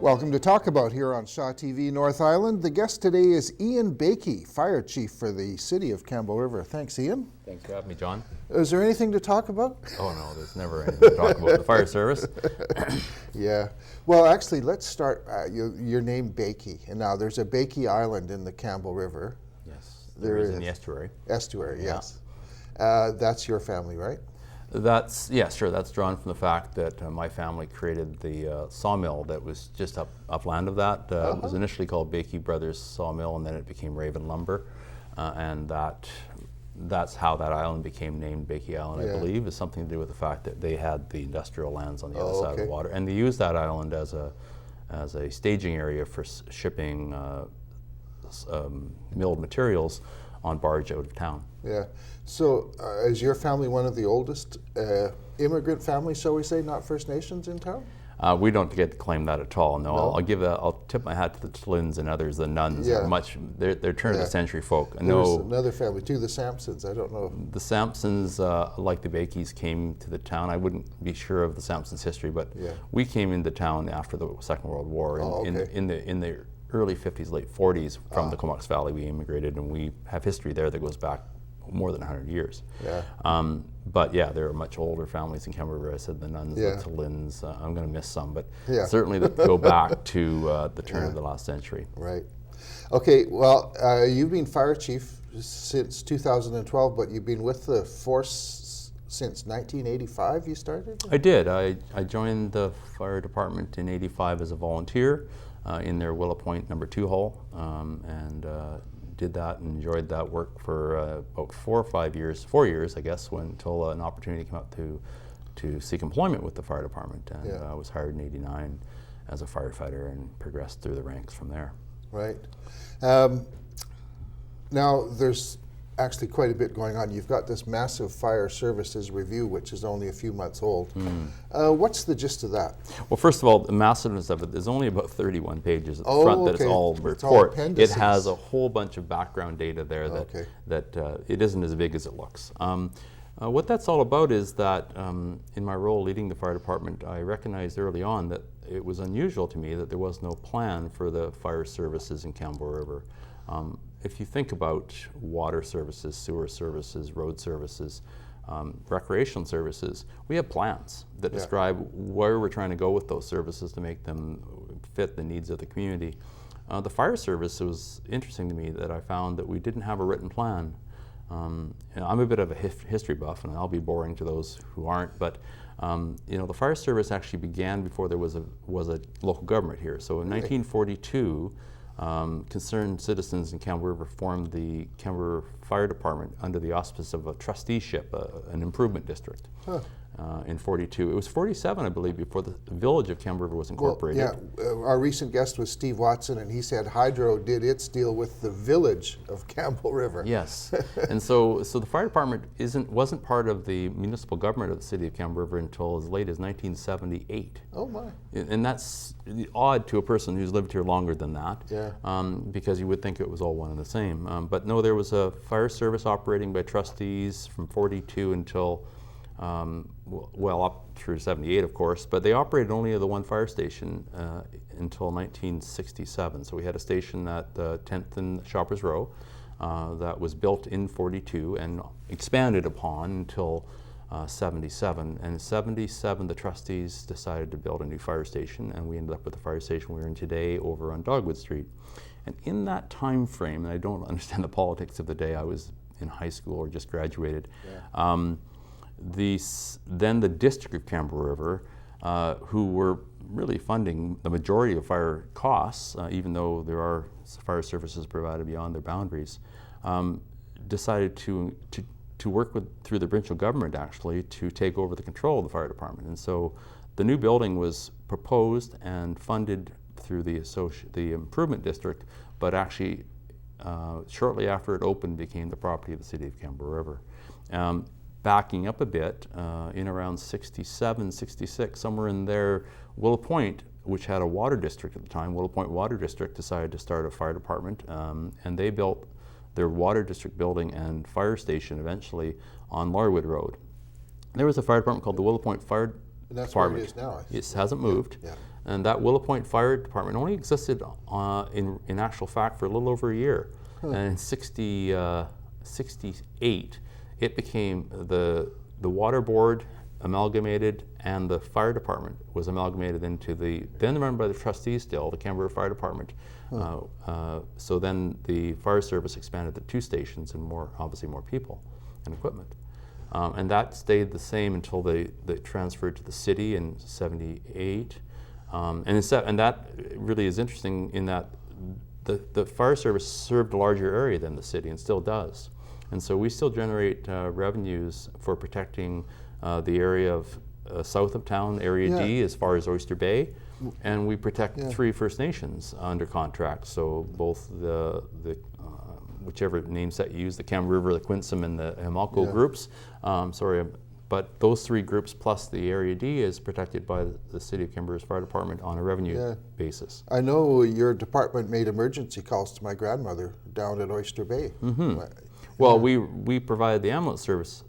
Welcome to Talk About here on Shaw TV North Island. The guest today is Ian Baikie, Fire Chief for the City of Campbell River. Thanks, Ian. Thanks for having me, John. Is there anything to talk about? Oh no, there's never anything to talk about the fire service. Yeah. Well, actually, let's start. Your name Baikie, and now there's a Baikie Island in the Campbell River. Yes, there is in the estuary. Estuary, Yeah. yes. That's your family, right? That's sure. That's drawn from the fact that my family created the sawmill that was just upland of that. It was initially called Baikie Brothers Sawmill, and then it became Raven Lumber, and that's how that island became named Baikie Island. I believe is something to do with the fact that they had the industrial lands on the other side of the water, and they used that island as a staging area for shipping milled materials on barge out of town. Yeah. So is your family one of the oldest immigrant families, shall we say, not First Nations in town? We don't get to claim that at all. No. I'll tip my hat to the Tlins and others. The Nuns are they're turn of the century folk. There's another family too, the Sampsons. I don't know. The Sampsons, like the Baikies, came to the town. I wouldn't be sure of the Sampsons' history, but we came into town after the Second World War in the early 50s, late 40s from the Comox Valley. We immigrated, and we have history there that goes back more than 100 years. Yeah. But yeah, there are much older families in Campbell River. I said the Nuns, the Tlins. I'm going to miss some, but certainly that go back to the turn of the last century. Right. Okay. Well, you've been fire chief since 2012, but you've been with the force since 1985. You started? I did. I joined the fire department in ʼ85 as a volunteer in their Willow Point No. 2 hull, and did that and enjoyed that work for about 4 years, I guess, until an opportunity came up to seek employment with the fire department. And I was hired in '89 as a firefighter and progressed through the ranks from there. Right. Now, there's actually quite a bit going on. You've got this massive fire services review, which is only a few months old. What's the gist of that? Well, first of all, the massiveness of it, there's only about 31 pages at the front that it's all report. It has a whole bunch of background data there that it isn't as big as it looks. What that's all about is that in my role leading the fire department, I recognized early on that it was unusual to me that there was no plan for the fire services in Campbell River. If you think about water services, sewer services, road services, recreation services, we have plans that describe where we're trying to go with those services to make them fit the needs of the community. The fire service, it was interesting to me that I found that we didn't have a written plan. I'm a bit of a history buff, and I'll be boring to those who aren't, but the fire service actually began before there was a local government here. So in 1942, concerned citizens in Campbell River formed the Campbell River Fire Department under the auspice of a trusteeship, an improvement district. In '42. It was '47, I believe, before the village of Campbell River was incorporated. Well, our recent guest was Steve Watson, and he said Hydro did its deal with the village of Campbell River. Yes, and so the fire department wasn't part of the municipal government of the city of Campbell River until as late as 1978. Oh my! And that's odd to a person who's lived here longer than that. Because you would think it was all one and the same. But no, there was a fire service operating by trustees from '42 until. Well, up through '78, of course, but they operated only the one fire station until 1967. So we had a station at 10th and Shoppers Row that was built in '42 and expanded upon until '77. And in '77, the trustees decided to build a new fire station, and we ended up with the fire station we're in today over on Dogwood Street. And in that time frame, and I don't understand the politics of the day, I was in high school or just graduated. Then the District of Campbell River, who were really funding the majority of fire costs, even though there are fire services provided beyond their boundaries, decided to work through the provincial government actually to take over the control of the fire department. And so the new building was proposed and funded through the improvement district, but actually shortly after it opened became the property of the city of Campbell River. Backing up a bit, in around '67, '66, somewhere in there, Willow Point, which had a water district at the time, Willow Point Water District decided to start a fire department, and they built their water district building and fire station eventually on Laurwood Road. There was a fire department called the Willow Point Fire And that's Department. where it is now. It hasn't moved. And that Willow Point Fire Department only existed in actual fact for a little over a year. And in 68, it became the water board amalgamated, and the fire department was amalgamated into then run by the trustees still, the Campbell River Fire Department. So then the fire service expanded to 2 stations and obviously more people and equipment. And that stayed the same until they transferred to the city in 78. And that really is interesting in that the fire service served a larger area than the city and still does. And so we still generate revenues for protecting the area of south of town, Area D, as far as Oyster Bay. And we protect 3 First Nations under contract. So both the whichever name set you use, the Campbell River, the Quinsam, and the Himalco groups. But those 3 groups plus the Area D is protected by the City of Campbell River's Fire Department on a revenue basis. I know your department made emergency calls to my grandmother down at Oyster Bay. Well, we provided the ambulance service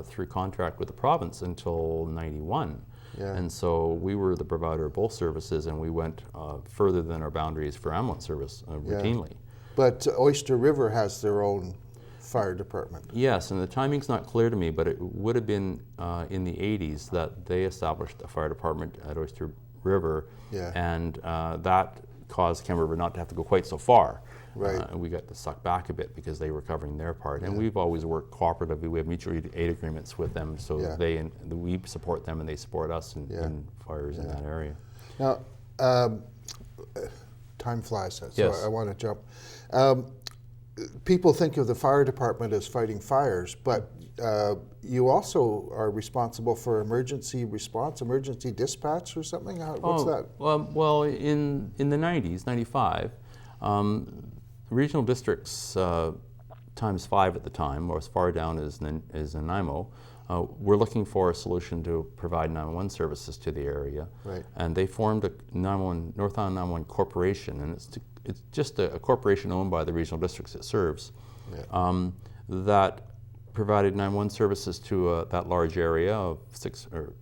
through contract with the province until '91. And so we were the provider of both services, and we went further than our boundaries for ambulance service routinely. But Oyster River has their own fire department. Yes, and the timing's not clear to me, but it would have been in the 80s that they established a fire department at Oyster River, and that caused Campbell River not to have to go quite so far. And we got to suck back a bit because they were covering their part. And we've always worked cooperatively. We have mutual aid agreements with them, so we support them and they support us in fires in that area. Now, time flies, so I want to jump. People think of the fire department as fighting fires, but you also are responsible for emergency response, emergency dispatch or something? What's that? Well, in the 90s, 95, regional districts times 5 at the time, or as far down as Nanaimo, were looking for a solution to provide 911 services to the area. And they formed a North Island 911 Corporation, and it's just a corporation owned by the regional districts it serves, that provided 911 services to that large area of 6 or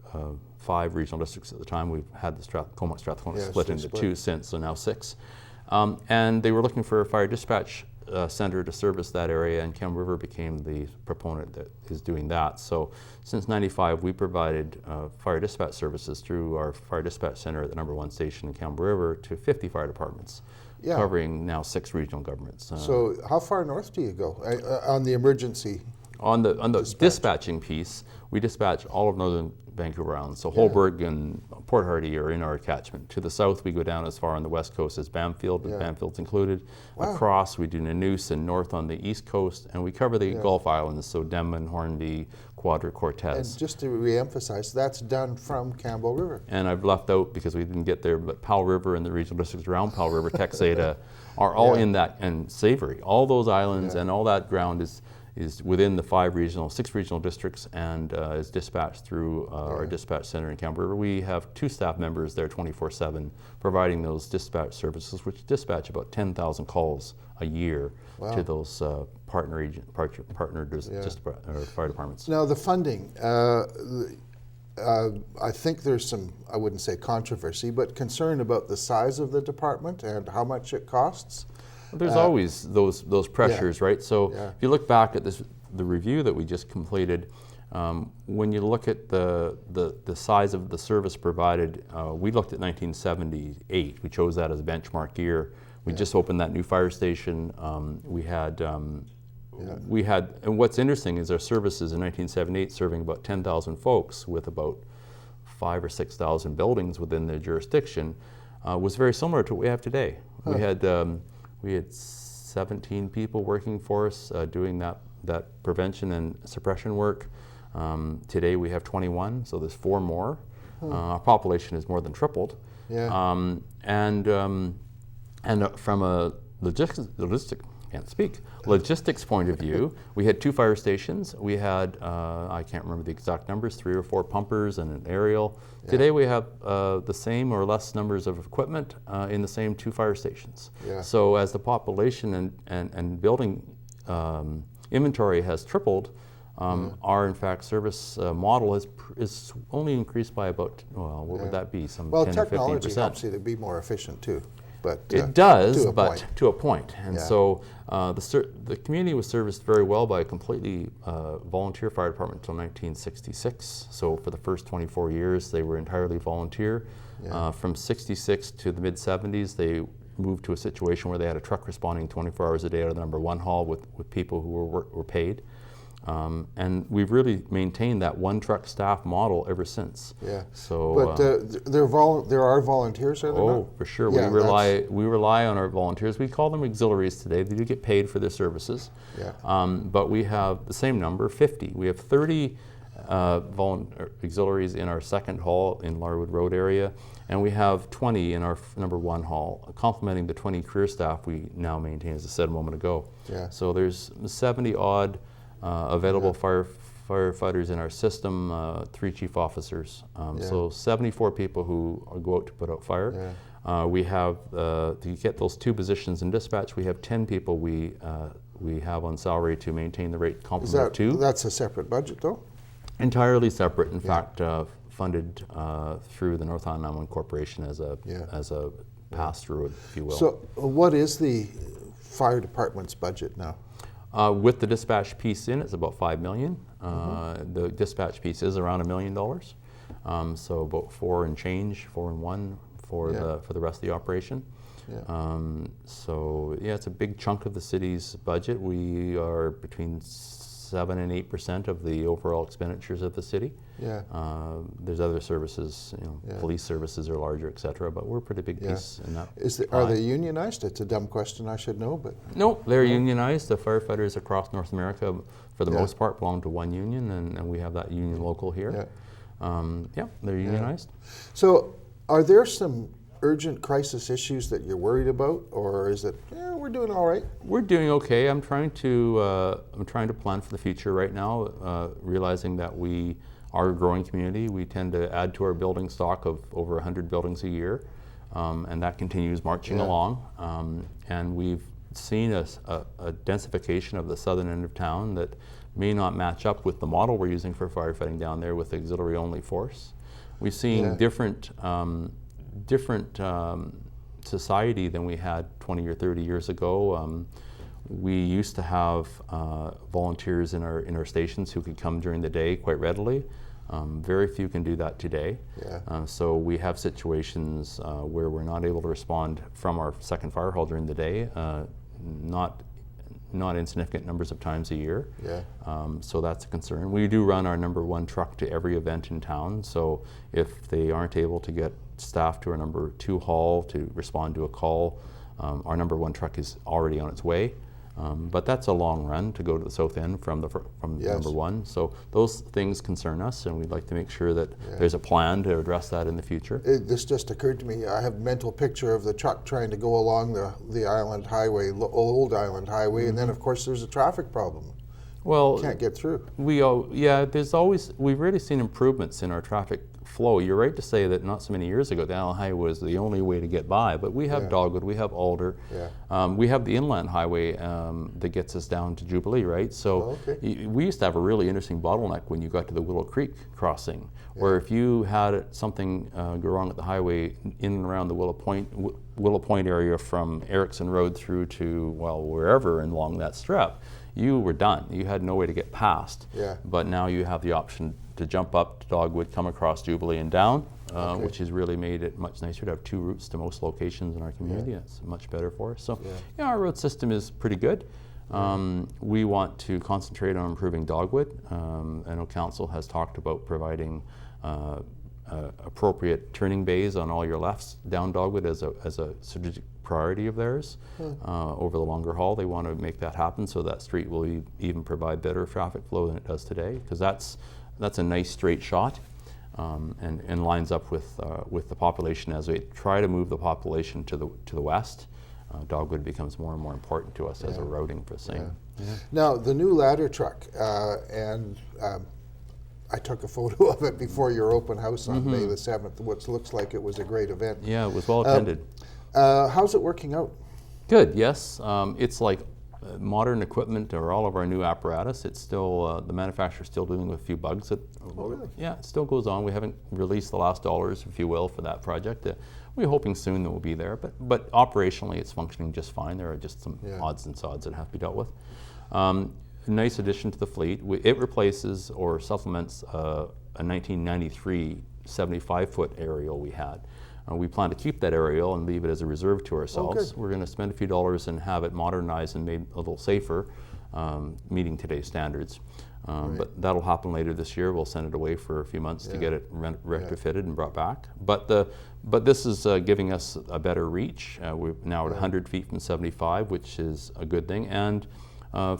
5 regional districts at the time. We've had the Comox Strathcona split into 2 since, so now 6. And they were looking for a fire dispatch center to service that area, and Campbell River became the proponent that is doing that. So since '95, we provided fire dispatch services through our fire dispatch center at the #1 station in Campbell River to 50 fire departments, covering now 6 regional governments. So how far north do you go on the emergency? On the dispatching piece, we dispatch all of northern Vancouver Island. So Holberg and Port Hardy are in our catchment. To the south, we go down as far on the west coast as Bamfield, but Bamfield's included. Across, we do Nanoose and north on the east coast, and we cover the Gulf Islands, so Denman, Hornby, Quadra, Cortez. And just to re-emphasize, that's done from Campbell River. And I've left out, because we didn't get there, but Powell River and the regional districts around Powell River, Texada, are all in that, and Savory. All those islands and all that ground is within the 6 regional districts, and is dispatched through our dispatch center in Campbell River. We have 2 staff members there 24/7 providing those dispatch services, which dispatch about 10,000 calls a year to those partner fire departments. Now the funding, I think there's some, I wouldn't say controversy, but concern about the size of the department and how much it costs. There's always those pressures, right? So if you look back at the review that we just completed, when you look at the size of the service provided, we looked at 1978. We chose that as a benchmark year. We just opened that new fire station. We had, and what's interesting is our services in 1978 serving about 10,000 folks with about 5,000 or 6,000 buildings within their jurisdiction was very similar to what we have today. We had 17 people working for us doing that prevention and suppression work. Today we have 21, so there's 4 more. Our population has more than tripled. And from a logistics point of view, we had 2 fire stations. We had, I can't remember the exact numbers, 3 or 4 pumpers and an aerial. Today we have the same or less numbers of equipment in the same 2 fire stations. So as the population and building inventory has tripled, Our, in fact, service model is only increased by about, well, what would that be? Some 10 or 15%. Well, technology helps you to be more efficient too. But it does, but to a point. And so the community was serviced very well by a completely volunteer fire department until 1966. So for the first 24 years, they were entirely volunteer. From 66 to the mid-70s, they moved to a situation where they had a truck responding 24 hours a day out of the number 1 hall with people who were paid. And we've really maintained that one truck staff model ever since. Yeah. So, but there are volunteers, are there not? For sure. Yeah, we rely on our volunteers. We call them auxiliaries today. They do get paid for their services. Yeah. But we have the same number, 50. We have 30 auxiliaries in our second hall in Larwood Road area, and we have 20 in our number 1 hall, complementing the 20 career staff we now maintain, as I said a moment ago. Yeah. So there's 70 odd available firefighters in our system, 3 chief officers. So 74 people who go out to put out fire. We have, to get those 2 positions in dispatch, we have 10 people we have on salary to maintain the rate complement of 2. That's a separate budget though? Entirely separate, in fact, funded through the North Island 911 Corporation as a pass-through, if you will. So what is the fire department's budget now? With the dispatch piece in, it's about $5 million. The dispatch piece is around $1 million. So about 4 and 1 for the rest of the operation. So it's a big chunk of the city's budget. We are between 7 and 8% of the overall expenditures of the city. There's other services, police services are larger, et cetera, but we're a pretty big piece in that. Are they unionized? It's a dumb question, I should know, but. No, they're unionized. The firefighters across North America, for the most part, belong to one union, and we have that union local here. They're unionized. So are there some urgent crisis issues that you're worried about, or is it, we're doing all right? We're doing okay. I'm trying to plan for the future right now, realizing that we are a growing community. We tend to add to our building stock of over 100 buildings a year, and that continues marching along. And we've seen a densification of the southern end of town that may not match up with the model we're using for firefighting down there with auxiliary-only force. We've seen different society than we had 20 or 30 years ago. We used to have volunteers in our stations who could come during the day quite readily. Very few can do that today. So we have situations where we're not able to respond from our second fire hall during the day, not insignificant numbers of times a year. So that's a concern. We do run our number 1 truck to every event in town, so if they aren't able to get staff to our number 2 hall to respond to a call, our number 1 truck is already on its way. But that's a long run to go to the south end from number 1. So those things concern us, and we'd like to make sure that there's a plan to address that in the future. This just occurred to me. I have a mental picture of the truck trying to go along the Island Highway, old Island Highway, and then of course there's a traffic problem. Well, you can't get through. We've really seen improvements in our traffic flow. You're right to say that not so many years ago, the Island Highway was the only way to get by, but we have Dogwood, we have Alder, we have the Inland Highway that gets us down to Jubilee, right? So we used to have a really interesting bottleneck when you got to the Willow Creek crossing, where if you had something go wrong at the highway in and around the Willow Point area from Erickson Road through to, wherever and along that strip, you were done. You had no way to get past. But now you have the option to jump up to Dogwood, come across Jubilee and down, which has really made it much nicer to have 2 routes to most locations in our community. It's much better for us. So our road system is pretty good. We want to concentrate on improving Dogwood. I know Council has talked about providing appropriate turning bays on all your lefts down Dogwood as a strategic priority of theirs. Over the longer haul, they want to make that happen so that street will even provide better traffic flow than it does today, because that's a nice straight shot, and lines up with the population. As we try to move the population to the west, Dogwood becomes more and more important to us as a routing for saying. Now the new ladder truck, and I took a photo of it before your open house on May the 7th, which looks like it was a great event. Yeah, it was well attended. How's it working out? Good, yes. It's like modern equipment or all of our new apparatus, it's still, the manufacturer's still dealing with a few bugs. Really? Yeah, it still goes on. We haven't released the last dollars, if you will, for that project. We're hoping soon that we'll be there, but operationally it's functioning just fine. There are just some odds and sods that have to be dealt with. A nice addition to the fleet. It replaces or supplements a 1993 75-foot aerial we had. We plan to keep that aerial and leave it as a reserve to ourselves. We're going to spend a few dollars and have it modernized and made a little safer, meeting today's standards. But that'll happen later this year. We'll send it away for a few months to get it retrofitted and brought back. But this is giving us a better reach. We're now at 100 feet from 75, which is a good thing. And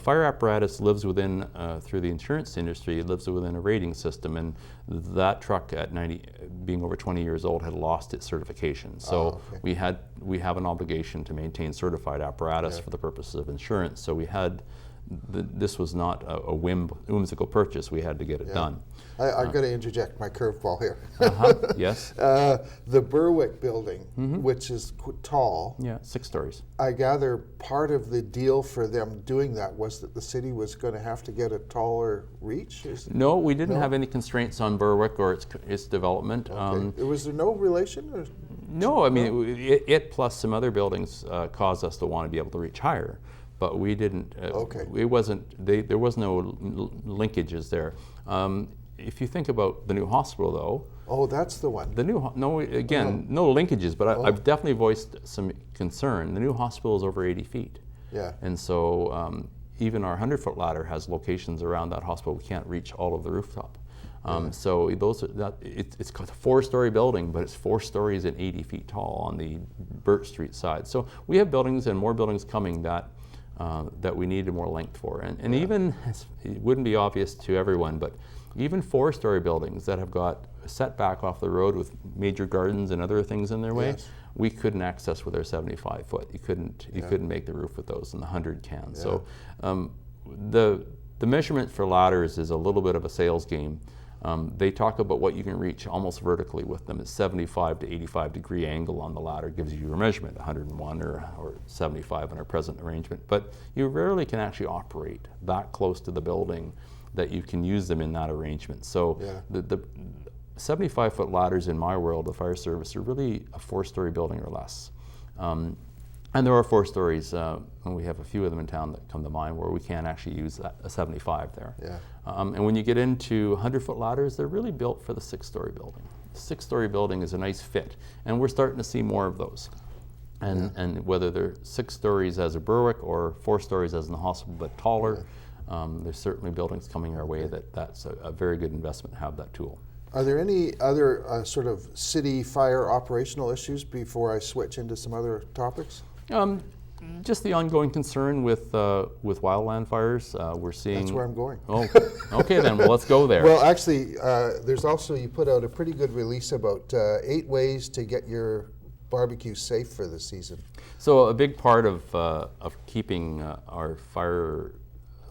fire apparatus lives within, through the insurance industry, it lives within a rating system, and that truck at 90, being over 20 years old, had lost its certification. So we have an obligation to maintain certified apparatus for the purposes of insurance. So we had, this was not a whimsical purchase. We had to get it done. I've got to interject my curveball here. Yes. The Berwick building, which is tall. Yeah, 6 stories. I gather part of the deal for them doing that was that the city was going to have to get a taller reach? No, we didn't have any constraints on Berwick or its development. Was there no relation? Or? No, I mean, it plus some other buildings caused us to want to be able to reach higher. But we didn't, it wasn't, there was no linkages there. If you think about the new hospital though. Oh, that's the one. The new, no linkages, but I've definitely voiced some concern. The new hospital is over 80 feet. Yeah. And so even our 100-foot ladder has locations around that hospital. We can't reach all of the rooftop. So it's a 4-story building, but it's 4 stories and 80 feet tall on the Burt Street side. So we have buildings and more buildings coming that we needed more length for. And even, it wouldn't be obvious to everyone, but even 4-story buildings that have got a setback off the road with major gardens and other things in their way, we couldn't access with our 75-foot. You couldn't make the roof with those, and the 100 can. So the measurement for ladders is a little bit of a sales game. They talk about what you can reach almost vertically with them. It's 75 to 85 degree angle on the ladder gives you your measurement, 101 or 75 in our present arrangement. But you rarely can actually operate that close to the building that you can use them in that arrangement. So the 75-foot ladders in my world, the fire service, are really a 4-story building or less. And there are 4 stories, and we have a few of them in town that come to mind where we can actually use a 75 there. And when you get into 100-foot ladders, they're really built for the 6-story building. The 6-story building is a nice fit, and we're starting to see more of those. And whether they're 6 stories as a Berwick or 4 stories as in the hospital, but taller, there's certainly buildings coming our way that's a very good investment to have that tool. Are there any other sort of city fire operational issues before I switch into some other topics? Just the ongoing concern with wildland fires. We're seeing. That's where I'm going. Oh, okay then. Well, let's go there. Well, actually, there's also, you put out a pretty good release about 8 ways to get your barbecue safe for the season. So a big part of keeping our fire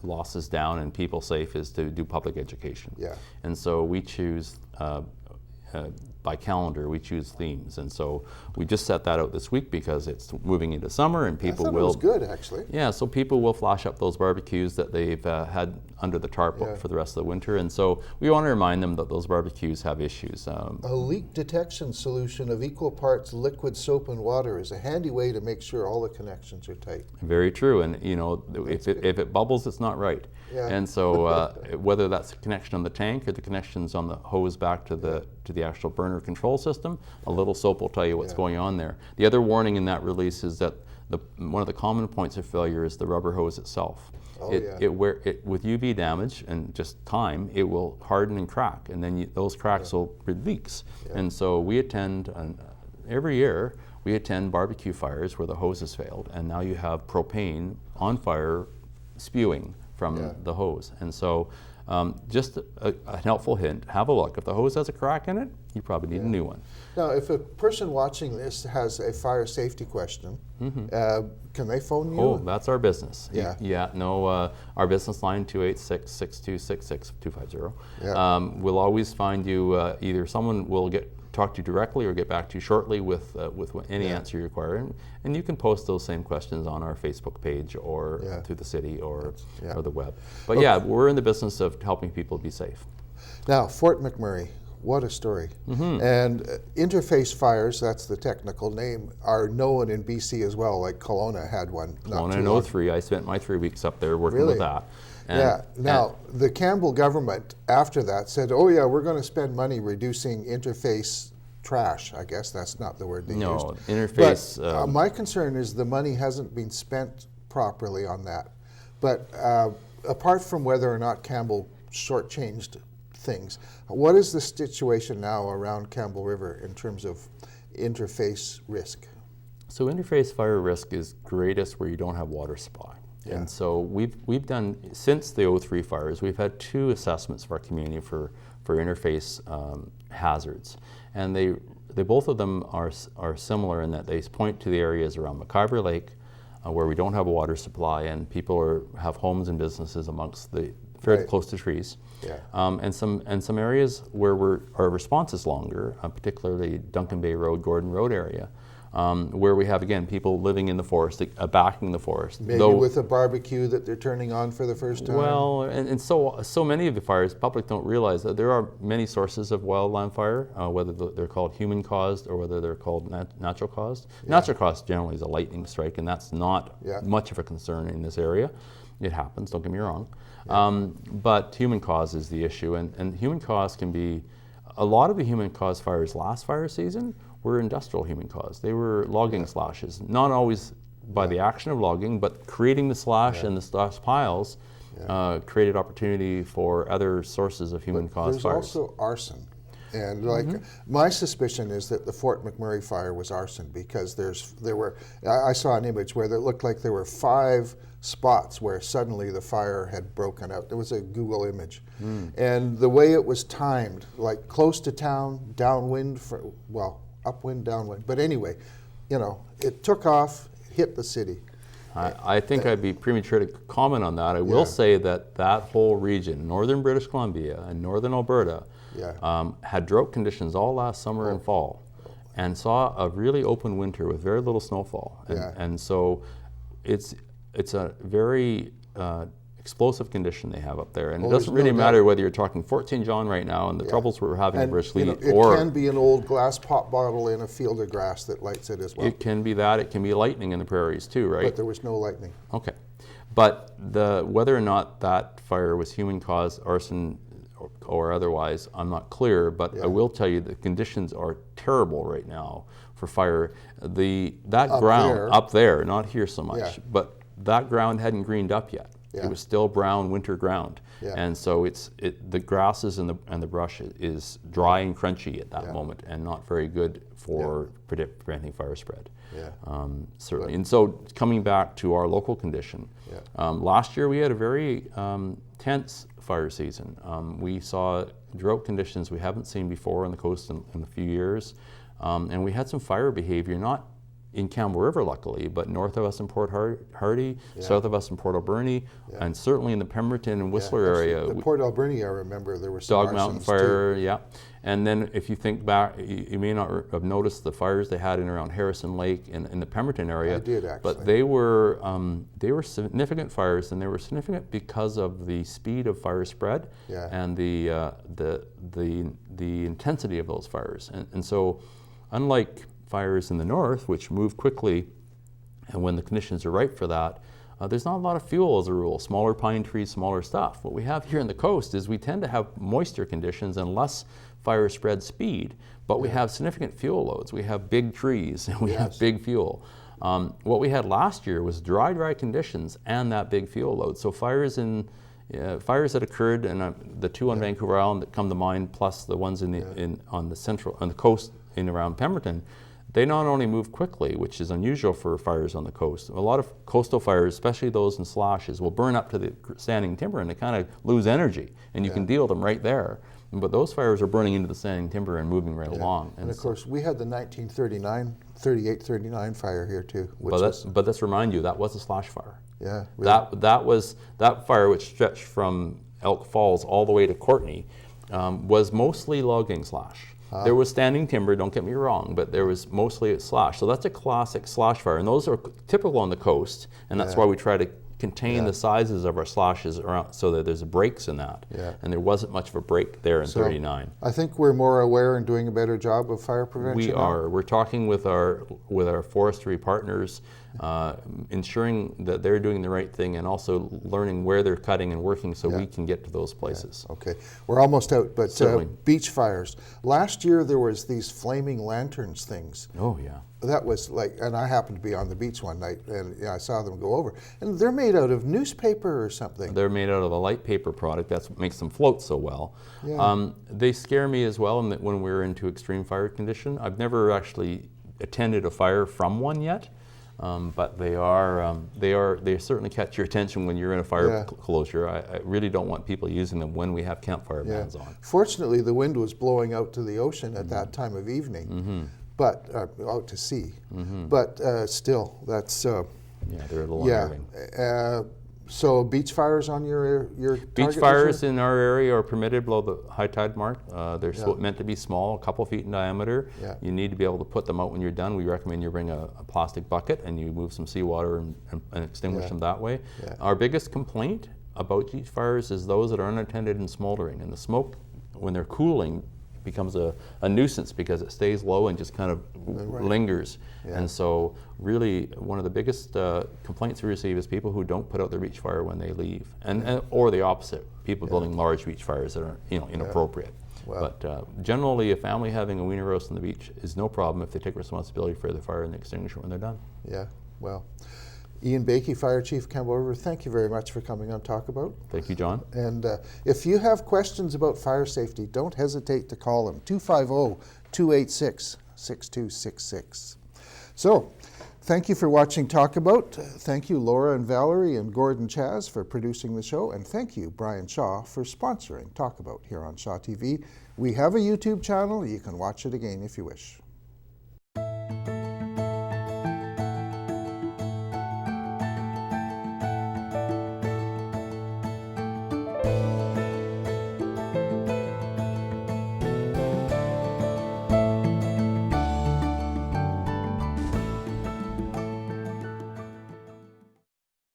losses down and people safe is to do public education. And so we choose. By calendar, we choose themes, and so we just set that out this week because it's moving into summer and people will. It was good, actually. Yeah, so people will flash up those barbecues that they've had under the tarp for the rest of the winter, and so we want to remind them that those barbecues have issues. A leak detection solution of equal parts liquid soap and water is a handy way to make sure all the connections are tight. Very true, and you know, if it bubbles, it's not right. And so whether that's a connection on the tank or the connections on the hose back to the actual burner control system, a little soap will tell you what's going on there. The other warning in that release is that one of the common points of failure is the rubber hose itself. With UV damage and just time, it will harden and crack, and then those cracks will leaks. And so we attend, every year, we attend barbecue fires where the hose has failed, and now you have propane on fire spewing from the hose. And so just a helpful hint, have a look. If the hose has a crack in it, you probably need a new one. Now, if a person watching this has a fire safety question, can they phone you? Oh, that's our business. Our business line, 286-626-6250. We'll always find you, either someone will get talk to you directly or get back to you shortly with any answer you require. And you can post those same questions on our Facebook page or through the city or the web. But we're in the business of helping people be safe. Now, Fort McMurray, what a story. And interface fires, that's the technical name, are known in BC as well, like Kelowna had one. Kelowna in 03, I spent my 3 weeks up there working with that. Now, the Campbell government after that said, oh yeah, we're going to spend money reducing interface trash. I guess that's not the word they used. No, interface. But my concern is the money hasn't been spent properly on that. But apart from whether or not Campbell shortchanged things, what is the situation now around Campbell River in terms of interface risk? So interface fire risk is greatest where you don't have water supply. And so we've done, since the 03 fires, we've had 2 assessments of our community for interface hazards. And they both of them are similar in that they point to the areas around McIver Lake where we don't have a water supply and people have homes and businesses amongst the very close to trees. And some areas where our response is longer, particularly Duncan Bay Road, Gordon Road area, where we have, again, people living in the forest, backing the forest. Maybe with a barbecue that they're turning on for the first time? Well, and so many of the fires, public don't realize that there are many sources of wildland fire, whether they're called human-caused or whether they're called natural-caused. Natural-caused generally is a lightning strike, and that's not much of a concern in this area. It happens, don't get me wrong. But human cause is the issue, and human cause can be, a lot of the human cause fires last fire season were industrial human cause. They were logging slashes, not always by the action of logging, but creating the slash and the slash piles created opportunity for other sources of human cause fires. There's also arson. And my suspicion is that the Fort McMurray fire was arson because I saw an image where it looked like there were 5 spots where suddenly the fire had broken out. There was a Google image. And the way it was timed, like close to town, downwind, upwind, downwind. But anyway, it took off, hit the city. I think I'd be premature to comment on that. I will say that whole region, northern British Columbia and northern Alberta, had drought conditions all last summer and fall, and saw a really open winter with very little snowfall. And so it's a very explosive condition they have up there, and it doesn't really matter whether you're talking Fort St. John right now and the troubles we're having in British Columbia, it can be an old glass pop bottle in a field of grass that lights it as well. It can be that. It can be lightning in the prairies too, right? But there was no lightning. Okay, but whether or not that fire was human caused, arson, or otherwise, I'm not clear. But I will tell you the conditions are terrible right now for fire. That ground up there, not here so much, but that ground hadn't greened up yet. It was still brown winter ground, and so the grasses and the brush is dry and crunchy at that moment, and not very good for preventing fire spread. Certainly. And so coming back to our local condition, last year we had a very tense fire season. We saw drought conditions we haven't seen before on the coast in a few years, and we had some fire behavior, not in Campbell River, luckily, but north of us in Port Hardy, south of us in Port Alberni, and certainly in the Pemberton and Whistler area. The Port Alberni, I remember there were some Dog Mountain fire, And then if you think back, you may not have noticed the fires they had in around Harrison Lake in the Pemberton area. I did, actually. But they were significant fires, and they were significant because of the speed of fire spread and the intensity of those fires. And so, unlike fires in the north, which move quickly, and when the conditions are right for that, there's not a lot of fuel as a rule, smaller pine trees, smaller stuff. What we have here in the coast is we tend to have moisture conditions and less fire spread speed, but we have significant fuel loads. We have big trees and we have big fuel. What we had last year was dry conditions and that big fuel load. So fires that occurred, and the 2 on Vancouver Island that come to mind, plus the ones on the coast in around Pemberton, they not only move quickly, which is unusual for fires on the coast. A lot of coastal fires, especially those in slashes, will burn up to the standing timber and they kind of lose energy, and you can deal them right there. But those fires are burning into the standing timber and moving right along. And of course, we had the 1938-39 fire here too. But let's remind you, that was a slash fire. Yeah. Really. That fire, which stretched from Elk Falls all the way to Courtenay, was mostly logging slash. There was standing timber, don't get me wrong, but there was mostly slash. So that's a classic slash fire, and those are typical on the coast, and that's why we try to contain the sizes of our slashes around so that there's breaks in that. And there wasn't much of a break there in 39. I think we're more aware and doing a better job of fire prevention. We are. We're talking with our forestry partners, ensuring that they're doing the right thing, and also learning where they're cutting and working so we can get to those places. Okay, we're almost out, but beach fires. Last year there was these flaming lanterns things. Oh yeah. That was like, and I happened to be on the beach one night, and I saw them go over. And they're made out of newspaper or something. They're made out of a light paper product. That's what makes them float so well. They scare me as well when we're into extreme fire condition. I've never actually attended a fire from one yet, but they certainly catch your attention when you're in a fire closure. I really don't want people using them when we have campfire bans on. Fortunately, the wind was blowing out to the ocean at that time of evening. But out to sea, but still, that's they're a little unnerving. So beach fires on your beach fires in our area are permitted below the high tide mark. They're meant to be small, a couple feet in diameter. You need to be able to put them out when you're done. We recommend you bring a plastic bucket and you move some seawater and extinguish them that way. Our biggest complaint about beach fires is those that are unattended and smoldering, and the smoke, when they're cooling, becomes a nuisance because it stays low and just kind of lingers. And so really one of the biggest complaints we receive is people who don't put out their beach fire when they leave, and or the opposite, people building large beach fires that are inappropriate. But generally a family having a wiener roast on the beach is no problem if they take responsibility for the fire and the extinguisher when they're done. Well, Ian Baikie, Fire Chief, Campbell River, thank you very much for coming on Talk About. Thank you, John. And if you have questions about fire safety, don't hesitate to call them, 250-286-6266. So, thank you for watching Talk About. Thank you, Laura and Valerie and Gordon Chaz for producing the show. And thank you, Brian Shaw, for sponsoring Talk About here on Shaw TV. We have a YouTube channel. You can watch it again if you wish.